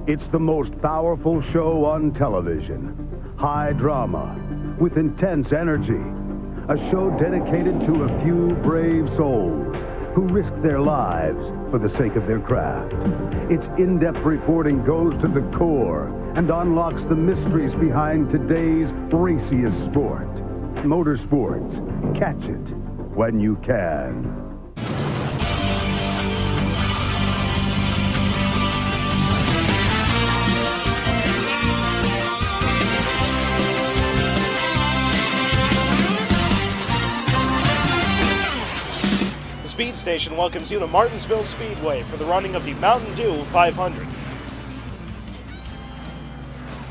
It's the most powerful show on television. High drama, with intense energy. A show dedicated to a few brave souls who risk their lives for the sake of their craft. Its in-depth reporting goes to the core and unlocks the mysteries behind today's raciest sport. Motorsports. Catch it when you can. Speed Station welcomes you to Martinsville Speedway for the running of the Mountain Dew 500.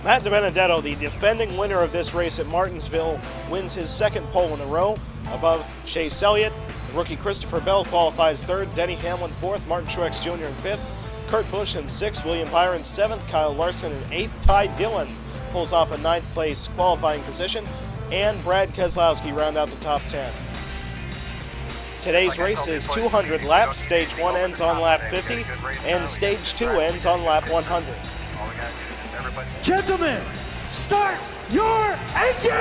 Matt DiBenedetto, the defending winner of this race at Martinsville, wins his second pole in a row above Chase Elliott. The rookie Christopher Bell qualifies third, Denny Hamlin fourth, Martin Truex Jr. in fifth, Kurt Busch in sixth, William Byron seventh, Kyle Larson in eighth, Ty Dillon pulls off a ninth place qualifying position, and Brad Keselowski round out the top 10. Today's race is 200 laps. Stage 1 ends on lap 50, and Stage 2 ends on lap 100. Gentlemen, start your engine!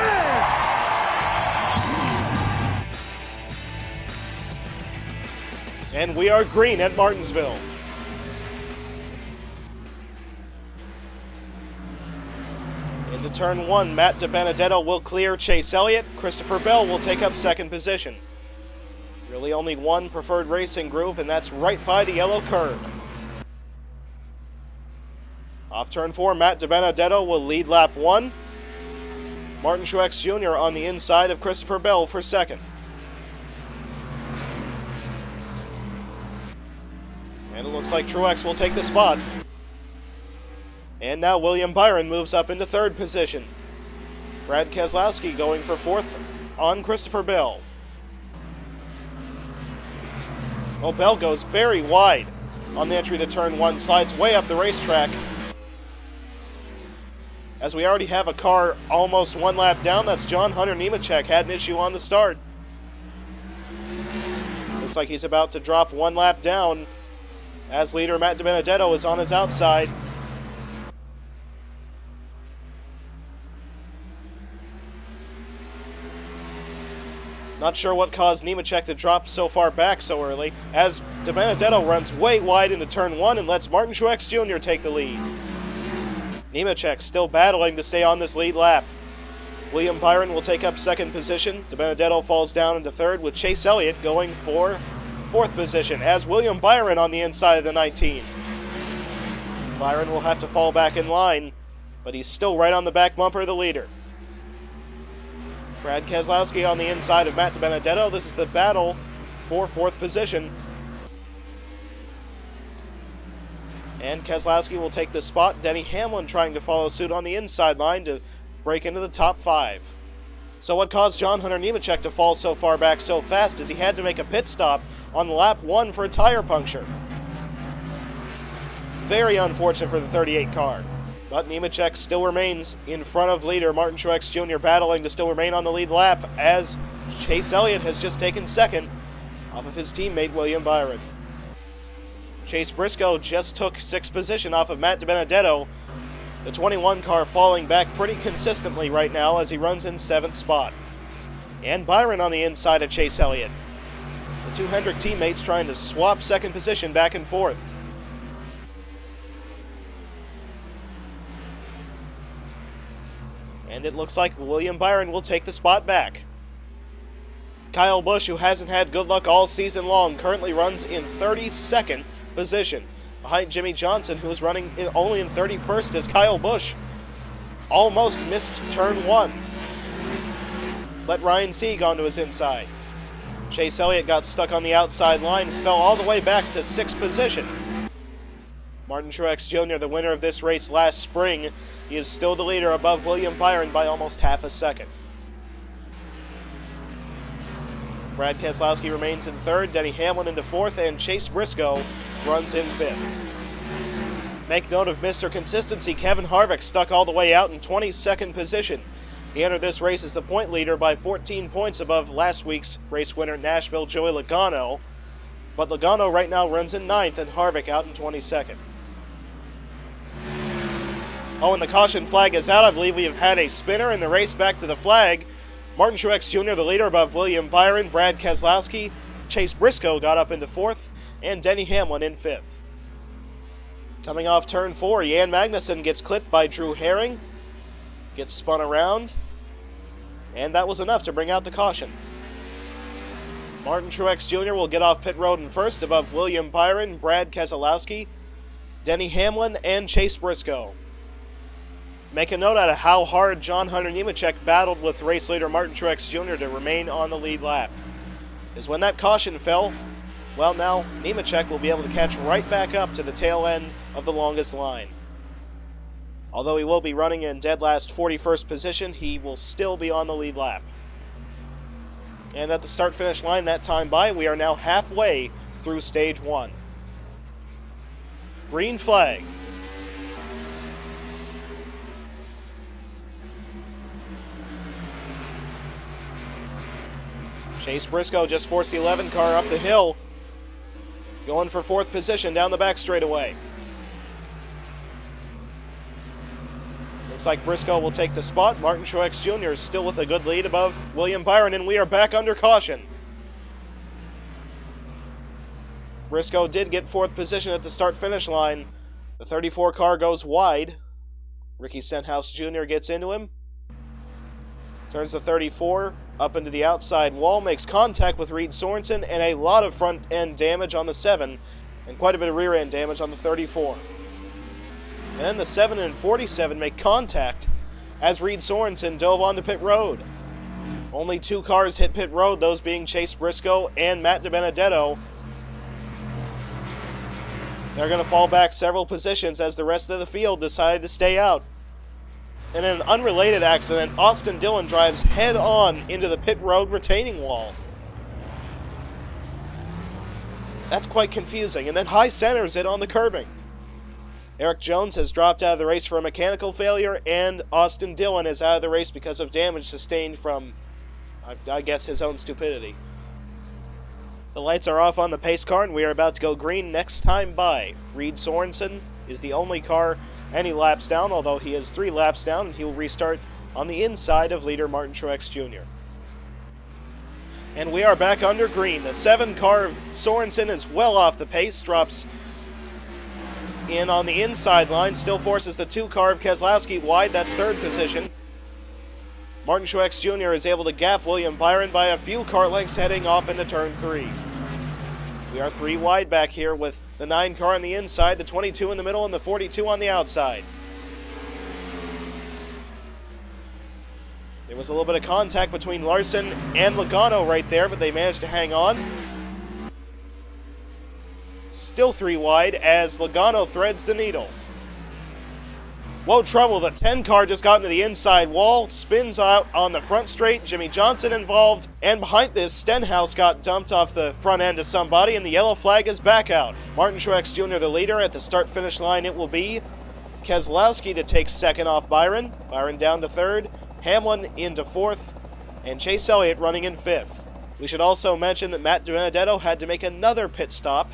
And we are green at Martinsville. Into turn 1, Matt DiBenedetto will clear Chase Elliott. Christopher Bell will take up second position. Really only one preferred racing groove, and that's right by the yellow curb. Off turn 4, Matt DiBenedetto will lead lap 1. Martin Truex Jr. on the inside of Christopher Bell for second. And it looks like Truex will take the spot. And now William Byron moves up into third position. Brad Keselowski going for fourth on Christopher Bell. Well, Bell goes very wide on the entry to turn 1, slides way up the racetrack. As we already have a car almost one lap down, that's John Hunter Nemechek, had an issue on the start. Looks like he's about to drop one lap down as leader Matt DiBenedetto is on his outside. Not sure what caused Nemechek to drop so far back so early, as DiBenedetto runs way wide into turn 1 and lets Martin Truex Jr. take the lead. Nemechek still battling to stay on this lead lap. William Byron will take up second position. DiBenedetto falls down into third, with Chase Elliott going for fourth position, as William Byron on the inside of the 19. Byron will have to fall back in line, but he's still right on the back bumper of the leader. Brad Keselowski on the inside of Matt DiBenedetto. This is the battle for fourth position. And Keselowski will take the spot. Denny Hamlin trying to follow suit on the inside line to break into the top 5. So what caused John Hunter Nemechek to fall so far back so fast is he had to make a pit stop on lap 1 for a tire puncture. Very unfortunate for the 38 car. But Nemechek still remains in front of leader Martin Truex Jr. battling to still remain on the lead lap, as Chase Elliott has just taken second off of his teammate William Byron. Chase Briscoe just took 6th position off of Matt DiBenedetto. The 21 car falling back pretty consistently right now as he runs in 7th spot. And Byron on the inside of Chase Elliott. The two Hendrick teammates trying to swap second position back and forth. And it looks like William Byron will take the spot back. Kyle Busch, who hasn't had good luck all season long, currently runs in 32nd position, behind Jimmy Johnson, who is running only in 31st as Kyle Busch almost missed turn 1. Let Ryan Sieg onto his inside. Chase Elliott got stuck on the outside line, fell all the way back to 6th position. Martin Truex Jr., the winner of this race last spring, he is still the leader above William Byron by almost half a second. Brad Keselowski remains in 3rd, Denny Hamlin into 4th, and Chase Briscoe runs in 5th. Make note of Mr. Consistency, Kevin Harvick, stuck all the way out in 22nd position. He entered this race as the point leader by 14 points above last week's race winner, Nashville Joey Logano. But Logano right now runs in 9th and Harvick out in 22nd. Oh, and the caution flag is out. I believe we have had a spinner in the race back to the flag. Martin Truex Jr., the leader, above William Byron. Brad Keselowski, Chase Briscoe got up into 4th, and Denny Hamlin in 5th. Coming off turn 4, Jan Magnussen gets clipped by Drew Herring, gets spun around, and that was enough to bring out the caution. Martin Truex Jr. will get off pit road in 1st above William Byron, Brad Keselowski, Denny Hamlin, and Chase Briscoe. Make a note out of how hard John Hunter Nemechek battled with race leader Martin Truex Jr. to remain on the lead lap. Is when that caution fell, well, now Nemechek will be able to catch right back up to the tail end of the longest line. Although he will be running in dead last 41st position, he will still be on the lead lap. And at the start-finish line that time by, we are now halfway through stage 1. Green flag. Chase Briscoe just forced the 11 car up the hill, going for 4th position down the back straightaway. Looks like Briscoe will take the spot. Martin Truex Jr. is still with a good lead above William Byron, and we are back under caution. Briscoe did get 4th position at the start-finish line. The 34 car goes wide. Ricky Stenhouse Jr. gets into him. Turns the 34 up into the outside wall, makes contact with Reed Sorensen, and a lot of front-end damage on the 7, and quite a bit of rear-end damage on the 34. And then the 7 and 47 make contact as Reed Sorensen dove onto pit road. Only 2 cars hit pit road, those being Chase Briscoe and Matt DiBenedetto. They're going to fall back several positions as the rest of the field decided to stay out. In an unrelated accident, Austin Dillon drives head-on into the pit road retaining wall. That's quite confusing, and then high centers it on the curbing. Eric Jones has dropped out of the race for a mechanical failure, and Austin Dillon is out of the race because of damage sustained from, I guess, his own stupidity. The lights are off on the pace car, and we are about to go green next time by. Reed Sorensen is the only car any laps down, although he is 3 laps down, and he will restart on the inside of leader Martin Truex Jr. And we are back under green. The 7 car of Sorensen is well off the pace, drops in on the inside line, still forces the 2 car of Keselowski wide. That's 3rd position. Martin Truex Jr. is able to gap William Byron by a few car lengths heading off into turn 3. We are 3 wide back here with the 9 car on the inside, the 22 in the middle, and the 42 on the outside. There was a little bit of contact between Larson and Logano right there, but they managed to hang on. Still 3 wide as Logano threads the needle. Whoa, trouble. The 10 car just got into the inside wall, spins out on the front straight. Jimmy Johnson involved, and behind this, Stenhouse got dumped off the front end of somebody, and the yellow flag is back out. Martin Truex Jr., the leader. At the start-finish line, it will be Keselowski to take 2nd off Byron. Byron down to 3rd. Hamlin into 4th, and Chase Elliott running in 5th. We should also mention that Matt DiBenedetto had to make another pit stop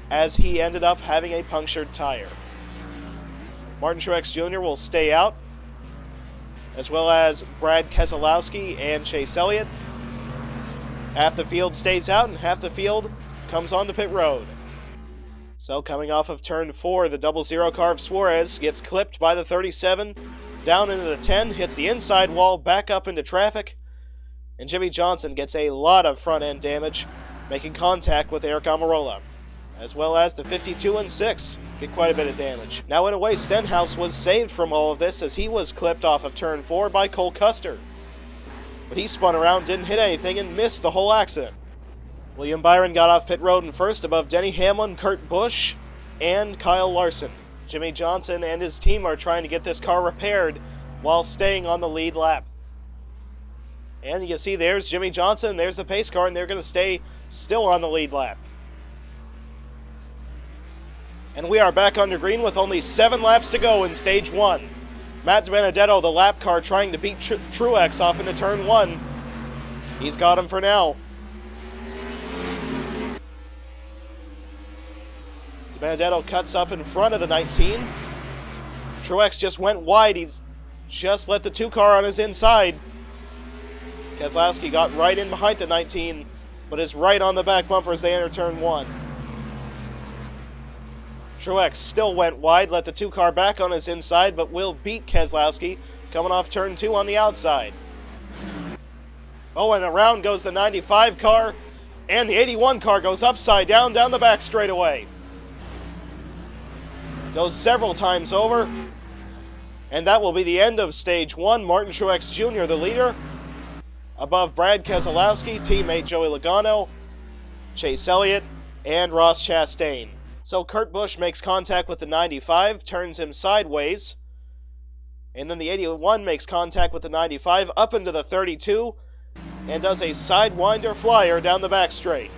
as he ended up having a punctured tire. Martin Truex Jr. will stay out, as well as Brad Keselowski and Chase Elliott. Half the field stays out, and half the field comes onto pit road. So coming off of turn 4, the 00 car of Suarez gets clipped by the 37, down into the 10, hits the inside wall, back up into traffic, and Jimmy Johnson gets a lot of front-end damage, making contact with Eric Almirola, as well as the 52 and 6 get quite a bit of damage. Now, in a way, Stenhouse was saved from all of this as he was clipped off of turn 4 by Cole Custer. But he spun around, didn't hit anything, and missed the whole accident. William Byron got off pit road in 1st above Denny Hamlin, Kurt Busch, and Kyle Larson. Jimmy Johnson and his team are trying to get this car repaired while staying on the lead lap. And you see there's Jimmy Johnson, there's the pace car, and they're going to stay still on the lead lap. And we are back under green with only 7 laps to go in stage 1. Matt DiBenedetto, the lap car, trying to beat Truex off into turn 1. He's got him for now. DiBenedetto cuts up in front of the 19. Truex just went wide. He's just let the 2 car on his inside. Keselowski got right in behind the 19, but is right on the back bumper as they enter turn 1. Truex still went wide, let the 2 car back on his inside, but will beat Keselowski coming off turn 2 on the outside. Oh, and around goes the 95 car, and the 81 car goes upside down the back straightaway. Goes several times over, and that will be the end of stage 1. Martin Truex Jr., the leader, above Brad Keselowski, teammate Joey Logano, Chase Elliott, and Ross Chastain. So Kurt Busch makes contact with the 95, turns him sideways, and then the 81 makes contact with the 95 up into the 32, and does a sidewinder flyer down the back straight.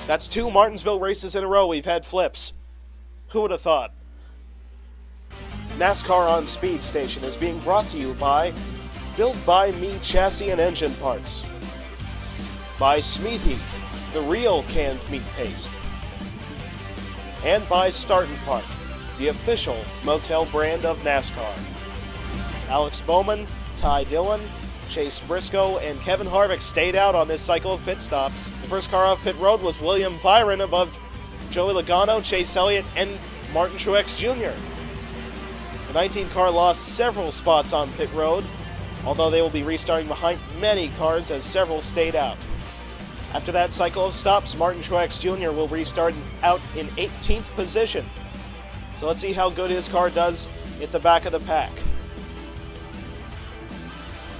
That's 2 Martinsville races in a row we've had flips. Who would have thought? NASCAR on Speed Station is being brought to you by Built by Me Chassis and Engine Parts, by Smeat Heat, the real canned meat paste, and by Start and Park, the official motel brand of NASCAR. Alex Bowman, Ty Dillon, Chase Briscoe, and Kevin Harvick stayed out on this cycle of pit stops. The first car off pit road was William Byron above Joey Logano, Chase Elliott, and Martin Truex Jr. The 19 car lost several spots on pit road, although they will be restarting behind many cars as several stayed out. After that cycle of stops, Martin Truex Jr. will restart out in 18th position. So let's see how good his car does at the back of the pack.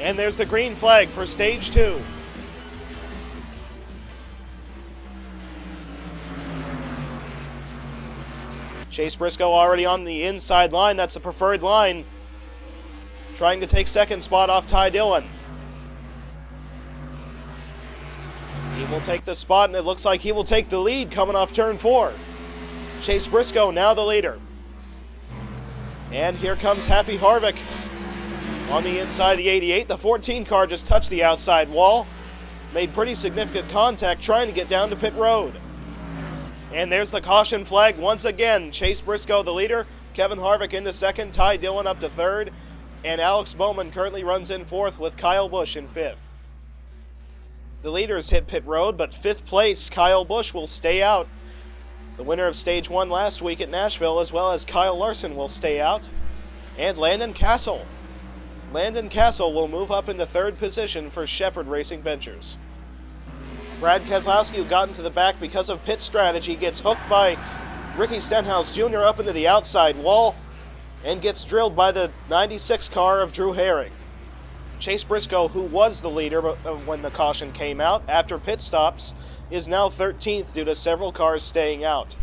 And there's the green flag for stage 2. Chase Briscoe already on the inside line. That's the preferred line. Trying to take second spot off Ty Dillon. He will take the spot, and it looks like he will take the lead coming off turn 4. Chase Briscoe now the leader. And here comes Happy Harvick on the inside of the 88. The 14 car just touched the outside wall. Made pretty significant contact trying to get down to pit road. And there's the caution flag once again. Chase Briscoe the leader. Kevin Harvick into second. Ty Dillon up to third. And Alex Bowman currently runs in fourth with Kyle Busch in fifth. The leaders hit pit road, but fifth place, Kyle Busch, will stay out. The winner of stage 1 last week at Nashville, as well as Kyle Larson, will stay out. And Landon Castle. Landon Castle will move up into third position for Shepherd Racing Ventures. Brad Keselowski, who got into the back because of pit strategy, gets hooked by Ricky Stenhouse Jr. up into the outside wall and gets drilled by the 96 car of Drew Herring. Chase Briscoe, who was the leader when the caution came out after pit stops, is now 13th due to several cars staying out.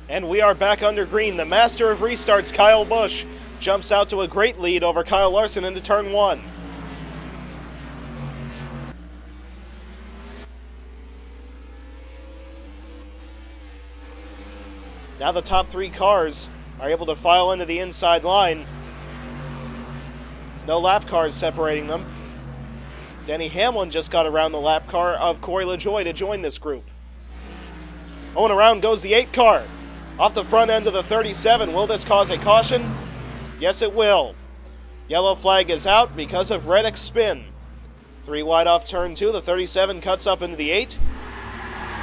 And we are back under green. The master of restarts, Kyle Busch, jumps out to a great lead over Kyle Larson into turn 1. Now the top 3 cars are able to file into the inside line. No lap cars separating them. Denny Hamlin just got around the lap car of Corey LaJoie to join this group. Oh, and around goes the 8 car. Off the front end of the 37. Will this cause a caution? Yes, it will. Yellow flag is out because of Reddick's spin. 3 wide off turn 2. The 37 cuts up into the 8.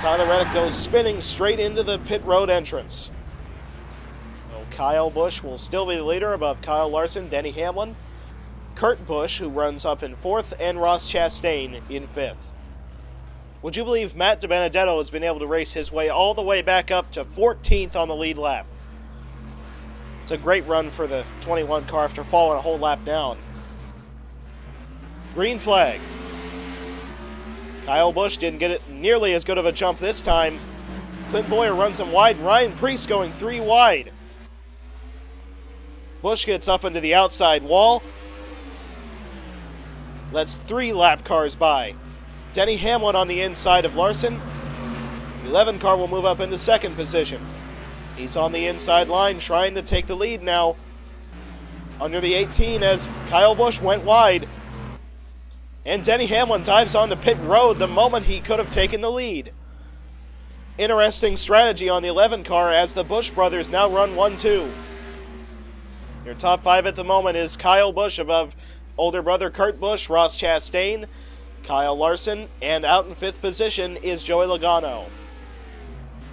Tyler Reddick goes spinning straight into the pit road entrance. So Kyle Busch will still be the leader above Kyle Larson, Denny Hamlin, Kurt Busch, who runs up in 4th, and Ross Chastain in 5th. Would you believe Matt DiBenedetto has been able to race his way all the way back up to 14th on the lead lap? It's a great run for the 21 car after falling a whole lap down. Green flag. Kyle Busch didn't get it nearly as good of a jump this time. Clint Boyer runs him wide. Ryan Preece going 3 wide. Busch gets up into the outside wall. Lets 3 lap cars by. Denny Hamlin on the inside of Larson. 11 car will move up into second position. He's on the inside line trying to take the lead now. Under the 18 as Kyle Busch went wide. And Denny Hamlin dives onto pit road the moment he could have taken the lead. interesting strategy on the 11 car as the Busch brothers now run 1-2. Your top 5 at the moment is Kyle Busch above older brother Kurt Busch, Ross Chastain, Kyle Larson, and out in 5th position is Joey Logano.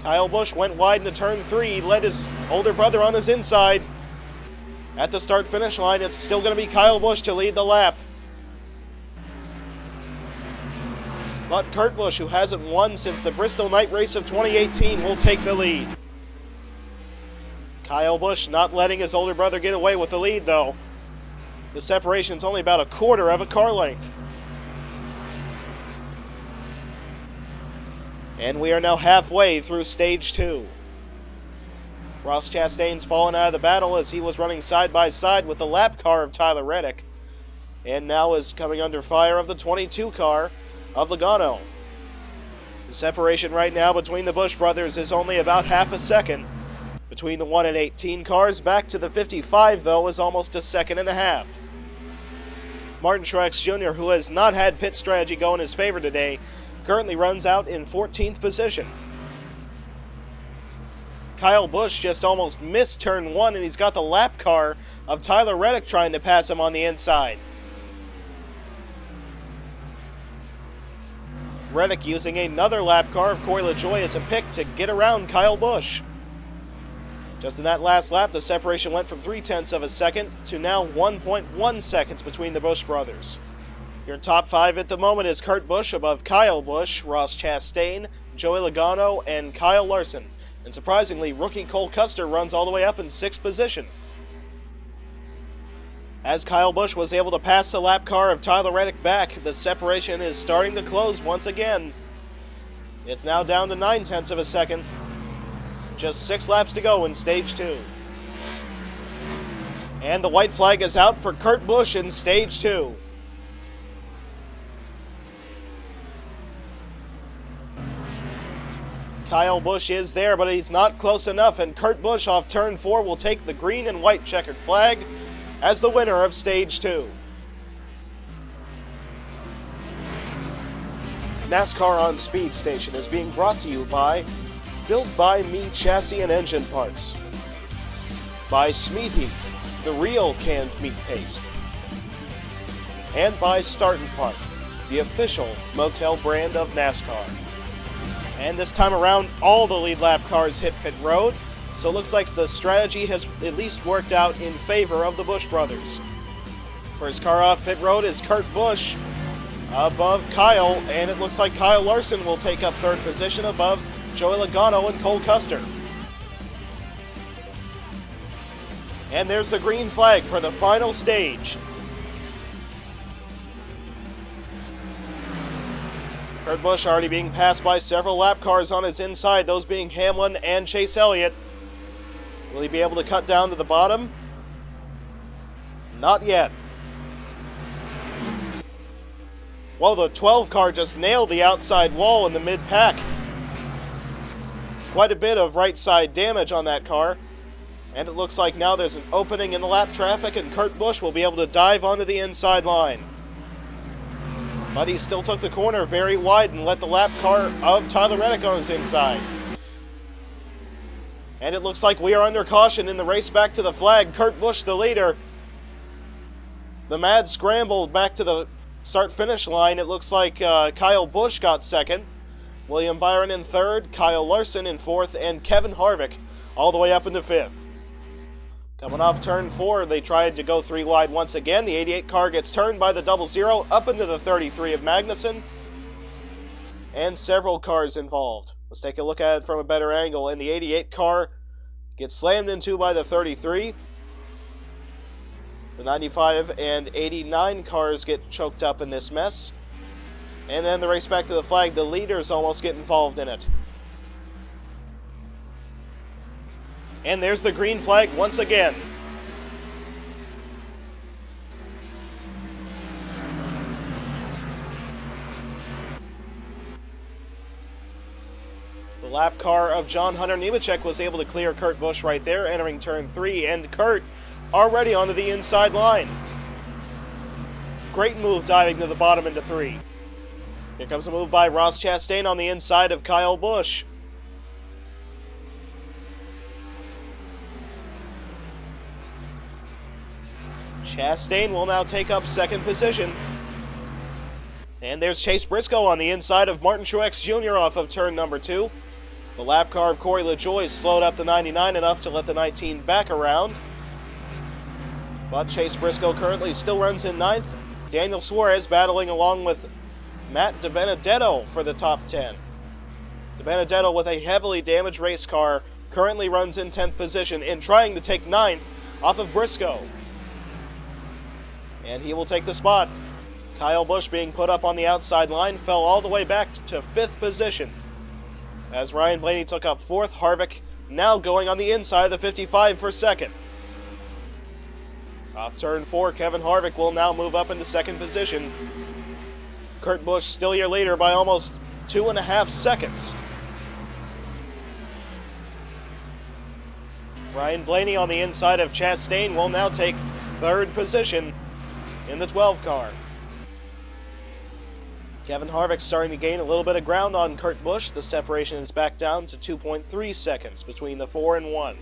Kyle Busch went wide into turn 3, led his older brother on his inside. At the start-finish line, it's still going to be Kyle Busch to lead the lap. But Kurt Busch, who hasn't won since the Bristol Night Race of 2018, will take the lead. Kyle Busch not letting his older brother get away with the lead, though. The separation's only about a quarter of a car length. And we are now halfway through stage 2. Ross Chastain's fallen out of the battle as he was running side by side with the lap car of Tyler Reddick, and now is coming under fire of the 22 car of Logano. The separation right now between the Busch brothers is only about half a second. Between the 1 and 18 cars, back to the 55 though, is almost a second and a half. Martin Truex Jr., who has not had pit strategy go in his favor today, currently runs out in 14th position. Kyle Busch just almost missed turn 1, and he's got the lap car of Tyler Reddick trying to pass him on the inside. Reddick using another lap car of Corey LaJoie as a pick to get around Kyle Busch. Just in that last lap, the separation went from 0.3 of a second to now 1.1 seconds between the Busch brothers. Your top 5 at the moment is Kurt Busch above Kyle Busch, Ross Chastain, Joey Logano, and Kyle Larson. And surprisingly, rookie Cole Custer runs all the way up in 6th position. As Kyle Busch was able to pass the lap car of Tyler Reddick back, the separation is starting to close once again. It's now down to 0.9 of a second. Just 6 laps to go in stage 2. And the white flag is out for Kurt Busch in stage 2. Kyle Busch is there, but he's not close enough, and Kurt Busch off turn 4 will take the green and white checkered flag as the winner of stage 2. NASCAR on Speed Station is being brought to you by Built by Me Chassis and Engine Parts, by Smeat Heat, the real canned meat paste, and by Start and Park, the official motel brand of NASCAR. And this time around, all the lead lap cars hit pit road, so it looks like the strategy has at least worked out in favor of the Busch brothers. First car off pit road is Kurt Busch above Kyle, and it looks like Kyle Larson will take up 3rd position above Joey Logano and Cole Custer. And there's the green flag for the final stage. Kurt Busch already being passed by several lap cars on his inside, those being Hamlin and Chase Elliott. Will he be able to cut down to the bottom? Not yet. Well, the 12 car just nailed the outside wall in the mid-pack. Quite a bit of right side damage on that car. And it looks like now there's an opening in the lap traffic, and Kurt Busch will be able to dive onto the inside line. But he still took the corner very wide and let the lap car of Tyler Reddick on his inside. And it looks like we are under caution in the race back to the flag. Kurt Busch the leader. The mad scramble back to the start-finish line. It looks like Kyle Busch got 2nd. William Byron in 3rd, Kyle Larson in 4th, and Kevin Harvick all the way up into 5th. Coming off turn 4, they tried to go 3 wide once again. The 88 car gets turned by the 00 up into the 33 of Magnussen. And several cars involved. Let's take a look at it from a better angle. And the 88 car gets slammed into by the 33. The 95 and 89 cars get choked up in this mess. And then the race back to the flag, the leaders almost get involved in it. And there's the green flag once again. The lap car of John Hunter Nemechek was able to clear Kurt Busch right there, entering turn 3, and Kurt already onto the inside line. Great move diving to the bottom into 3. Here comes a move by Ross Chastain on the inside of Kyle Busch. Chastain will now take up second position. And there's Chase Briscoe on the inside of Martin Truex Jr. off of turn number 2. The lap car of Corey LaJoie slowed up the 99 enough to let the 19 back around. But Chase Briscoe currently still runs in 9th. Daniel Suarez battling along with Matt DiBenedetto for the top 10. DiBenedetto, with a heavily damaged race car, currently runs in 10th position and trying to take 9th off of Briscoe. And he will take the spot. Kyle Busch, being put up on the outside line, fell all the way back to 5th position. As Ryan Blaney took up 4th, Harvick now going on the inside of the 55 for 2nd. Off turn 4, Kevin Harvick will now move up into 2nd position. Kurt Busch still your leader by almost 2.5 seconds. Ryan Blaney on the inside of Chastain will now take 3rd position in the 12 car. Kevin Harvick starting to gain a little bit of ground on Kurt Busch. The separation is back down to 2.3 seconds between the 4 and 1.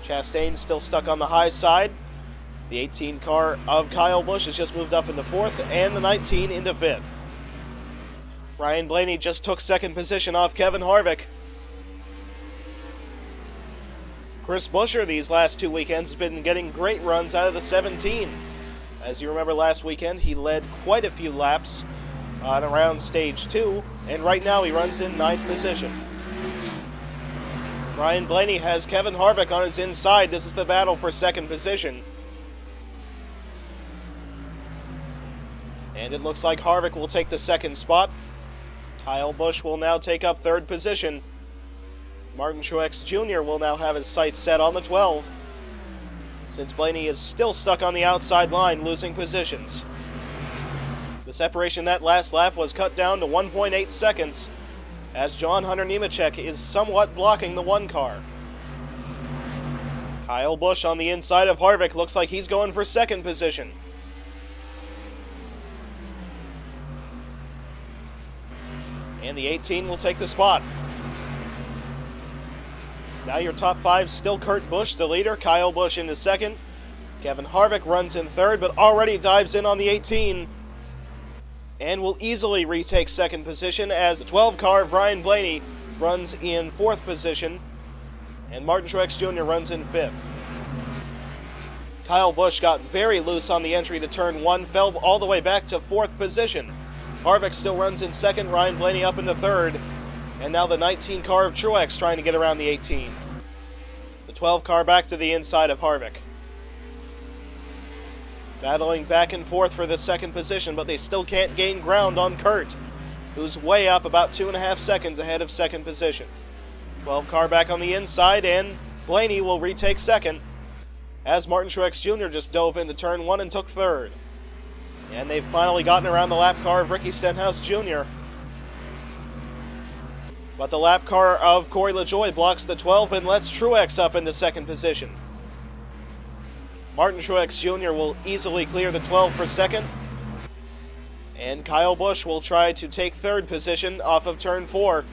Chastain still stuck on the high side. The 18 car of Kyle Busch has just moved up into 4th and the 19 into 5th. Ryan Blaney just took 2nd position off Kevin Harvick. Chris Buescher these last 2 weekends has been getting great runs out of the 17. As you remember last weekend, he led quite a few laps on around stage 2, and right now he runs in 9th position. Ryan Blaney has Kevin Harvick on his inside. This is the battle for 2nd position. And it looks like Harvick will take the 2nd spot. Kyle Busch will now take up 3rd position. Martin Truex Jr. will now have his sights set on the 12, since Blaney is still stuck on the outside line, losing positions. The separation that last lap was cut down to 1.8 seconds, as John Hunter Nemechek is somewhat blocking the 1 car. Kyle Busch on the inside of Harvick looks like he's going for 2nd position. And the 18 will take the spot. Now your top 5, still Kurt Busch, the leader. Kyle Busch into 2nd. Kevin Harvick runs in 3rd, but already dives in on the 18. And will easily retake 2nd position as the 12 car of Ryan Blaney runs in 4th position. And Martin Truex Jr. runs in 5th. Kyle Busch got very loose on the entry to turn 1, fell all the way back to 4th position. Harvick still runs in 2nd, Ryan Blaney up into 3rd. And now the 19 car of Truex trying to get around the 18. The 12 car back to the inside of Harvick. Battling back and forth for the 2nd position, but they still can't gain ground on Kurt, who's way up about 2.5 seconds ahead of 2nd position. 12 car back on the inside, and Blaney will retake 2nd, as Martin Truex Jr. just dove into turn 1 and took 3rd. And they've finally gotten around the lap car of Ricky Stenhouse Jr., but the lap car of Corey LaJoie blocks the 12 and lets Truex up into 2nd position. Martin Truex Jr. will easily clear the 12 for 2nd. And Kyle Busch will try to take 3rd position off of turn 4.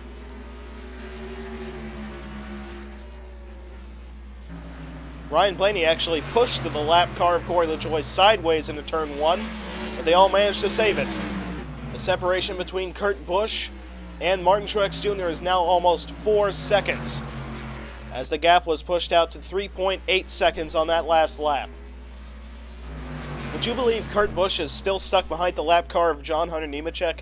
Ryan Blaney actually pushed the lap car of Corey LaJoie sideways into turn 1, but they all managed to save it. The separation between Kurt Busch and Martin Truex Jr. is now almost 4 seconds, as the gap was pushed out to 3.8 seconds on that last lap. Would you believe Kurt Busch is still stuck behind the lap car of John Hunter Nemechek?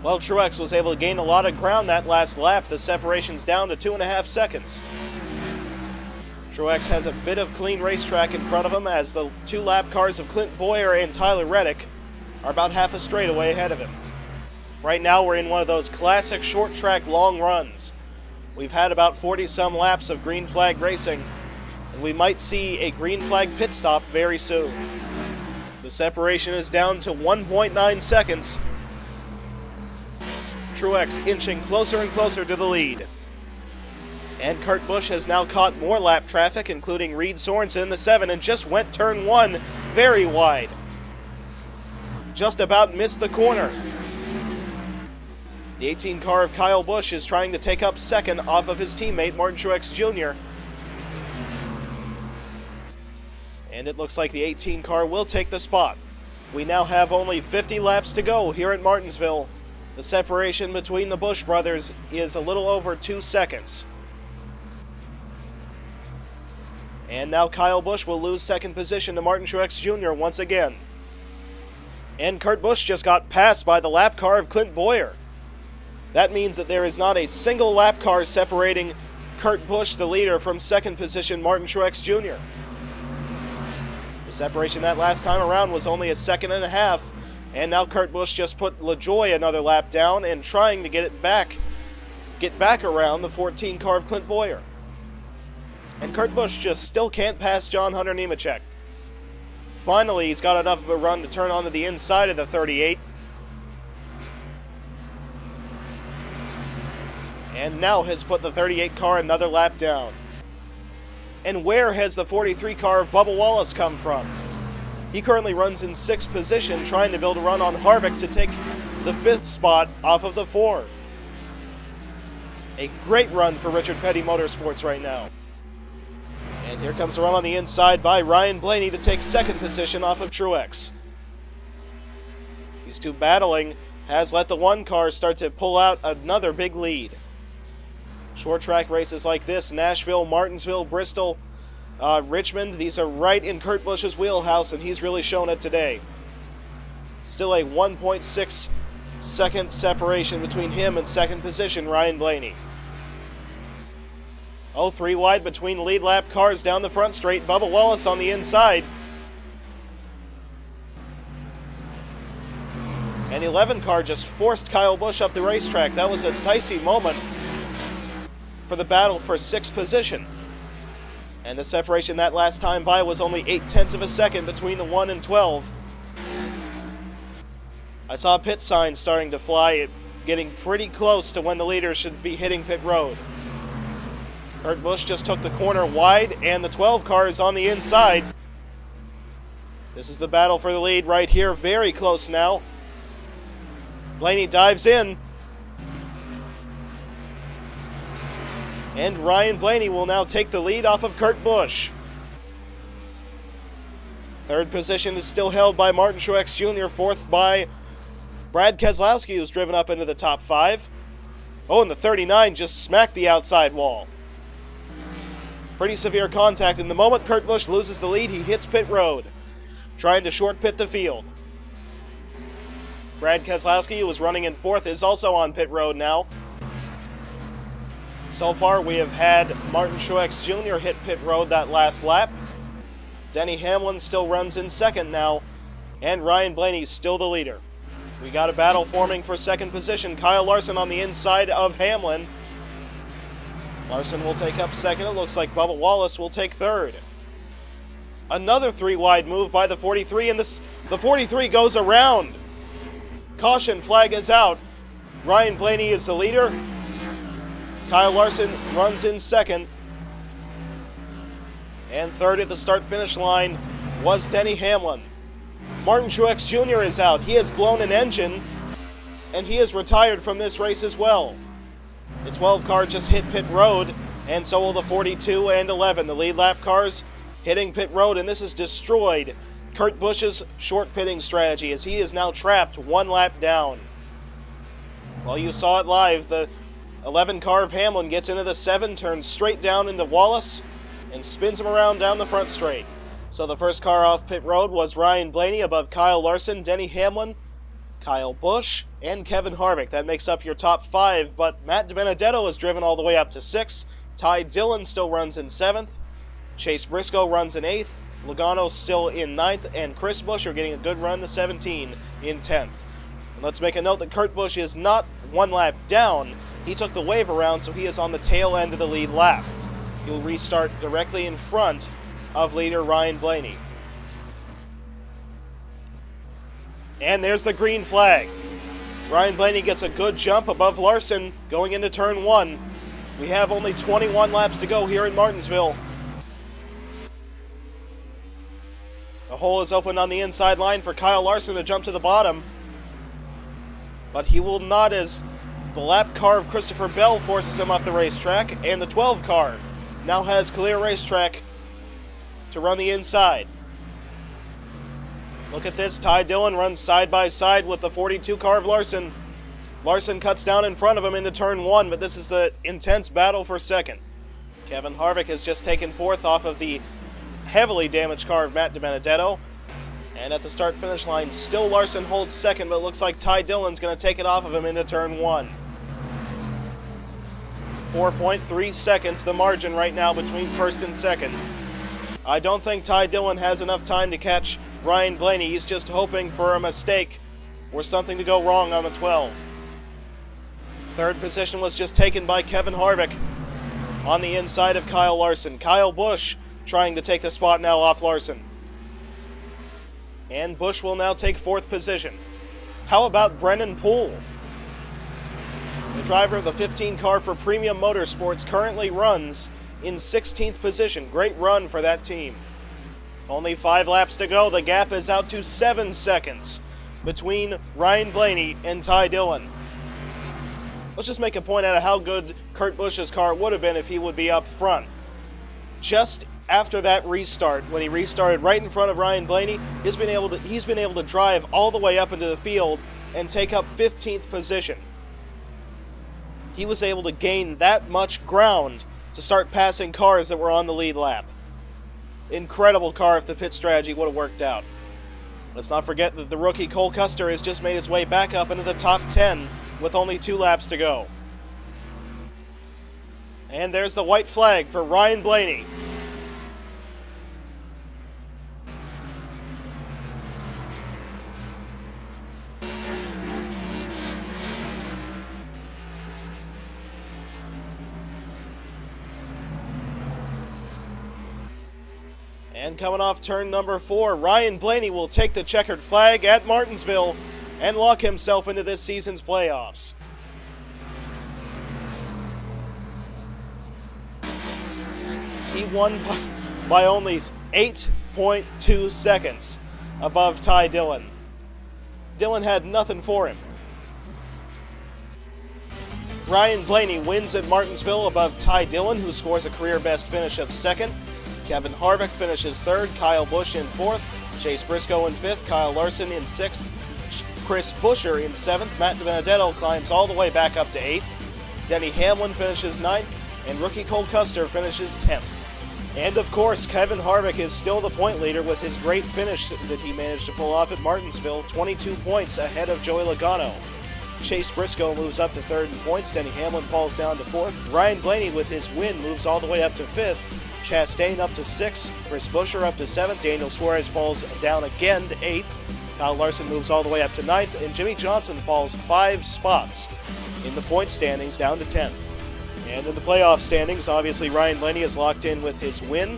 Well, Truex was able to gain a lot of ground that last lap. The separation's down to 2.5 seconds. Truex has a bit of clean racetrack in front of him, as the 2 lap cars of Clint Boyer and Tyler Reddick are about half a straightaway ahead of him. Right now we're in one of those classic short track long runs. We've had about 40-some laps of green flag racing, and we might see a green flag pit stop very soon. The separation is down to 1.9 seconds. Truex inching closer and closer to the lead. And Kurt Busch has now caught more lap traffic, including Reed Sorensen in the 7, and just went turn 1 very wide. Just about missed the corner. The 18 car of Kyle Busch is trying to take up 2nd off of his teammate Martin Truex Jr. And it looks like the 18 car will take the spot. We now have only 50 laps to go here at Martinsville. The separation between the Busch brothers is a little over 2 seconds. And now Kyle Busch will lose second position to Martin Truex Jr. once again. And Kurt Busch just got passed by the lap car of Clint Bowyer. That means that there is not a single lap car separating Kurt Busch, the leader, from second position Martin Truex Jr. The separation that last time around was only a second and a half, and now Kurt Busch just put LaJoie another lap down and trying to get back around the 14 car of Clint Bowyer. And Kurt Busch just still can't pass John Hunter Nemechek. Finally, he's got enough of a run to turn onto the inside of the 38. And now has put the 38 car another lap down. And where has the 43 car of Bubba Wallace come from? He currently runs in 6th position, trying to build a run on Harvick to take the 5th spot off of the 4. A great run for Richard Petty Motorsports right now. And here comes a run on the inside by Ryan Blaney to take 2nd position off of Truex. These two battling has let the 1 car start to pull out another big lead. Short track races like this, Nashville, Martinsville, Bristol, Richmond, these are right in Kurt Busch's wheelhouse, and he's really shown it today. Still a 1.6 second separation between him and second position, Ryan Blaney. 3 wide between the lead lap cars down the front straight. Bubba Wallace on the inside. And the 11 car just forced Kyle Busch up the racetrack. That was a dicey moment for the battle for 6th position. And the separation that last time by was only 0.8 of a second between the 1 and 12. I saw pit signs starting to fly, getting pretty close to when the leader should be hitting pit road. Kurt Busch just took the corner wide, and the 12 car is on the inside. This is the battle for the lead right here, very close now. Blaney dives in. And Ryan Blaney will now take the lead off of Kurt Busch. 3rd position is still held by Martin Truex Jr., 4th by Brad Keselowski, who's driven up into the top 5. And the 39 just smacked the outside wall. Pretty severe contact, and the moment Kurt Busch loses the lead, he hits pit road, trying to short pit the field. Brad Keselowski, who was running in 4th, is also on pit road now. So far, we have had Martin Truex Jr. hit pit road that last lap. Denny Hamlin still runs in 2nd now, and Ryan Blaney's still the leader. We got a battle forming for 2nd position. Kyle Larson on the inside of Hamlin. Larson will take up 2nd. It looks like Bubba Wallace will take 3rd. Another 3 wide move by the 43, and the 43 goes around. Caution flag is out. Ryan Blaney is the leader. Kyle Larson runs in 2nd. And 3rd at the start-finish line was Denny Hamlin. Martin Truex Jr. is out. He has blown an engine, and he is retired from this race as well. The 12 car just hit pit road, and so will the 42 and 11. The lead lap cars hitting pit road, and this has destroyed Kurt Busch's short pitting strategy, as he is now trapped 1 lap down. Well, you saw it live. The 11 car of Hamlin gets into the 7, turns straight down into Wallace, and spins him around down the front straight. So the first car off pit road was Ryan Blaney above Kyle Larson, Denny Hamlin, Kyle Busch, and Kevin Harvick. That makes up your top 5, but Matt DiBenedetto is driven all the way up to 6. Ty Dillon still runs in 7th. Chase Briscoe runs in 8th. Logano still in 9th, and Chris Buescher getting a good run to 17 in 10th. And let's make a note that Kurt Busch is not 1 lap down. He took the wave around, so he is on the tail end of the lead lap. He'll restart directly in front of leader Ryan Blaney. And there's the green flag. Ryan Blaney gets a good jump above Larson going into turn 1. We have only 21 laps to go here in Martinsville. The hole is open on the inside line for Kyle Larson to jump to the bottom. But he will not, as the lap car of Christopher Bell forces him up the racetrack, and the 12 car now has clear racetrack to run the inside. Look at this. Ty Dillon runs side by side with the 42 car of Larson. Larson cuts down in front of him into turn 1, but this is the intense battle for second. Kevin Harvick has just taken fourth off of the heavily damaged car of Matt DiBenedetto. And at the start-finish line, still Larson holds second, but it looks like Ty Dillon's going to take it off of him into turn 1. 4.3 seconds, the margin right now between first and second. I don't think Ty Dillon has enough time to catch Ryan Blaney. He's just hoping for a mistake or something to go wrong on the 12. Third position was just taken by Kevin Harvick on the inside of Kyle Larson. Kyle Busch trying to take the spot now off Larson. And Busch will now take fourth position. How about Brennan Poole? The driver of the 15 car for Premium Motorsports currently runs in 16th position. Great run for that team. Only 5 laps to go. The gap is out to 7 seconds between Ryan Blaney and Ty Dillon. Let's just make a point out of how good Kurt Busch's car would have been if he would be up front. Just after that restart, when he restarted right in front of Ryan Blaney, he's been able to drive all the way up into the field and take up 15th position. He was able to gain that much ground to start passing cars that were on the lead lap. Incredible car if the pit strategy would have worked out. Let's not forget that the rookie Cole Custer has just made his way back up into the top 10 with only 2 laps to go. And there's the white flag for Ryan Blaney. And coming off turn number 4, Ryan Blaney will take the checkered flag at Martinsville and lock himself into this season's playoffs. He won by only 8.2 seconds above Ty Dillon. Dillon had nothing for him. Ryan Blaney wins at Martinsville above Ty Dillon, who scores a career-best finish of second. Kevin Harvick finishes third, Kyle Busch in fourth, Chase Briscoe in fifth, Kyle Larson in sixth, Chris Buescher in seventh, Matt DiBenedetto climbs all the way back up to eighth, Denny Hamlin finishes ninth, and rookie Cole Custer finishes 10th. And of course, Kevin Harvick is still the point leader with his great finish that he managed to pull off at Martinsville, 22 points ahead of Joey Logano. Chase Briscoe moves up to third in points, Denny Hamlin falls down to fourth, Ryan Blaney with his win moves all the way up to fifth, Chastain up to 6th, Chris Buescher up to 7th, Daniel Suarez falls down again to 8th, Kyle Larson moves all the way up to 9th, and Jimmy Johnson falls 5 spots in the point standings down to 10th. And in the playoff standings, obviously Ryan Blaney is locked in with his win.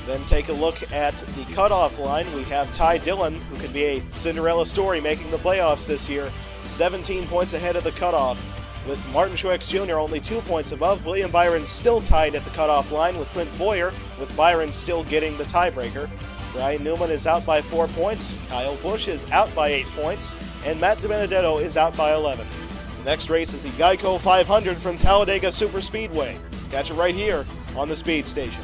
Then take a look at the cutoff line. We have Ty Dillon, who could be a Cinderella story making the playoffs this year, 17 points ahead of the cutoff, with Martin Truex Jr. only 2 points above. William Byron still tied at the cutoff line with Clint Bowyer, with Byron still getting the tiebreaker. Ryan Newman is out by 4 points, Kyle Busch is out by 8 points, and Matt DiBenedetto is out by 11. The next race is the Geico 500 from Talladega Superspeedway. Catch it right here on the Speed Station.